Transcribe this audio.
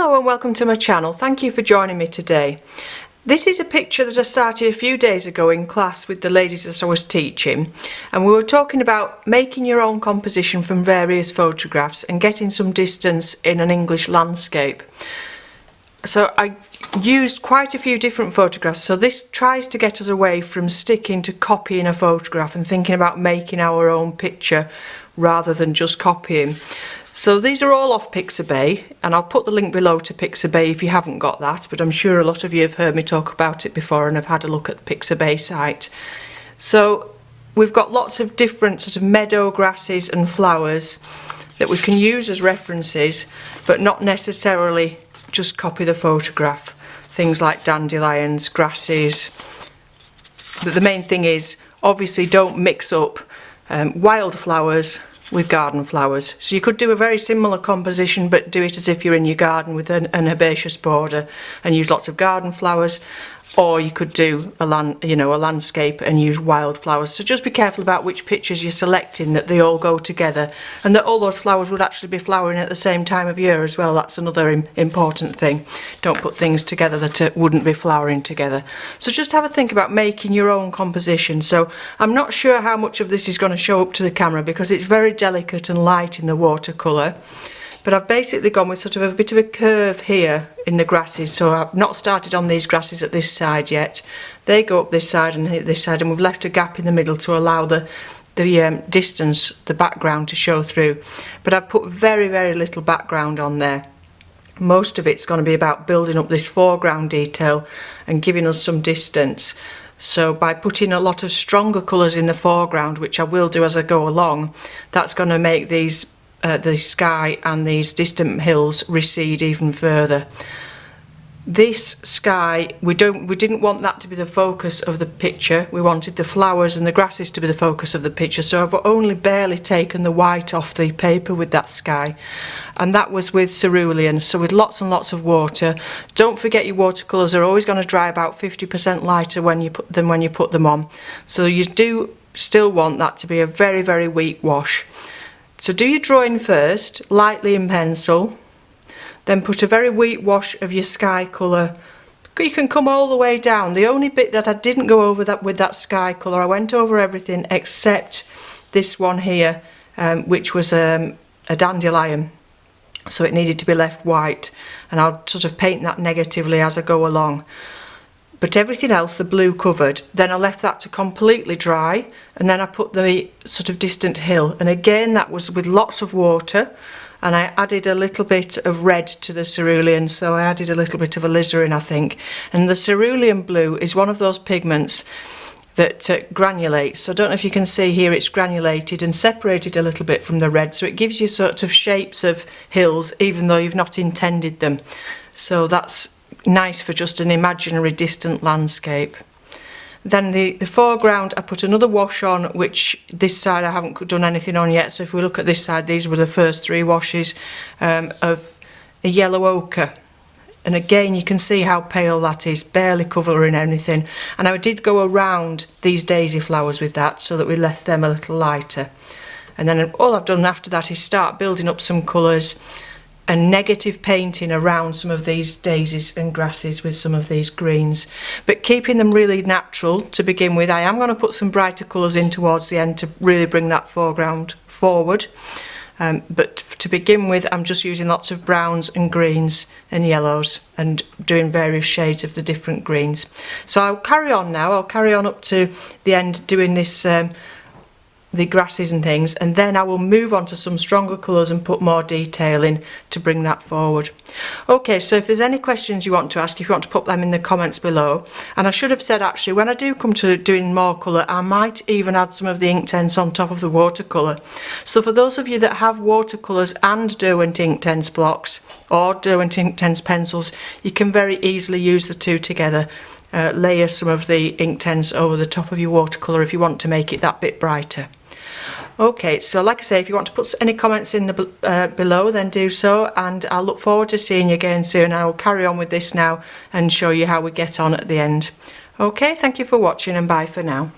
Hello and welcome to my channel. Thank you for joining me today. This is a picture that I started a few days ago in class with the ladies that I was teaching, and we were talking about making your own composition from various photographs and getting some distance in an English landscape. So I used quite a few different photographs, so this tries to get us away from sticking to copying a photograph and thinking about making our own picture rather than just copying. So these are all off Pixabay, and I'll put the link below to Pixabay if you haven't got that, but I'm sure a lot of you have heard me talk about it before and have had a look at the Pixabay site. So we've got lots of different sort of meadow grasses and flowers that we can use as references, but not necessarily just copy the photograph. Things like dandelions, grasses. But the main thing is, obviously, don't mix up wildflowers with garden flowers. So you could do a very similar composition but do it as if you're in your garden with an herbaceous border and use lots of garden flowers, or you could do a landscape and use wildflowers. So just be careful about which pictures you're selecting, that they all go together and that all those flowers would actually be flowering at the same time of year as well. That's another important thing. Don't put things together that wouldn't be flowering together. So just have a think about making your own composition. So I'm not sure how much of this is going to show up to the camera because it's very delicate and light in the watercolour. But I've basically gone with sort of a bit of a curve here in the grasses, so I've not started on these grasses at this side yet. They go up this side and hit this side, and we've left a gap in the middle to allow the distance, the background to show through. But I've put very little background on there. Most of it's going to be about building up this foreground detail and giving us some distance. So by putting a lot of stronger colours in the foreground, which I will do as I go along, that's going to make these the sky and these distant hills recede even further. This sky, we didn't want that to be the focus of the picture. We wanted the flowers and the grasses to be the focus of the picture, so I've only barely taken the white off the paper with that sky, and that was with cerulean, so with lots and lots of water. Don't forget your watercolours are always going to dry about 50% lighter when you put them on, so you do still want that to be a very weak wash. So do your drawing first, lightly in pencil, then put a very weak wash of your sky colour. You can come all the way down. The only bit that I didn't go over that with that sky colour, I went over everything except this one here, which was a dandelion. So it needed to be left white, and I'll sort of paint that negatively as I go along. But everything else, the blue covered, then I left that to completely dry, and then I put the sort of distant hill, and again that was with lots of water, and I added a little bit of red to the cerulean, so I added a little bit of alizarin, I think. And the cerulean blue is one of those pigments that granulates. So I don't know if you can see here, it's granulated and separated a little bit from the red, so it gives you sort of shapes of hills even though you've not intended them. So that's nice for just an imaginary distant landscape. Then the foreground, I put another wash on, which this side I haven't done anything on yet, so if we look at this side, these were the first three washes of a yellow ochre. And again, you can see how pale that is, barely covering anything. And I did go around these daisy flowers with that so that we left them a little lighter. And then all I've done after that is start building up some colours and negative painting around some of these daisies and grasses with some of these greens, but keeping them really natural to begin with. I am going to put some brighter colours in towards the end to really bring that foreground forward, but to begin with I'm just using lots of browns and greens and yellows and doing various shades of the different greens. So I'll carry on now, I'll carry on up to the end doing this the grasses and things, and then I will move on to some stronger colours and put more detail in to bring that forward. Okay, so if there's any questions you want to ask, if you want to put them in the comments below. And I should have said, actually, when I do come to doing more colour, I might even add some of the Inktense on top of the watercolour. So for those of you that have watercolours and Derwent Inktense blocks or Derwent Inktense pencils, you can very easily use the two together. Layer some of the Inktense over the top of your watercolour if you want to make it that bit brighter. Okay, so like I say, if you want to put any comments in the below, then do so, and I'll look forward to seeing you again soon. I will carry on with this now and show you how we get on at the end. Okay, thank you for watching, and bye for now.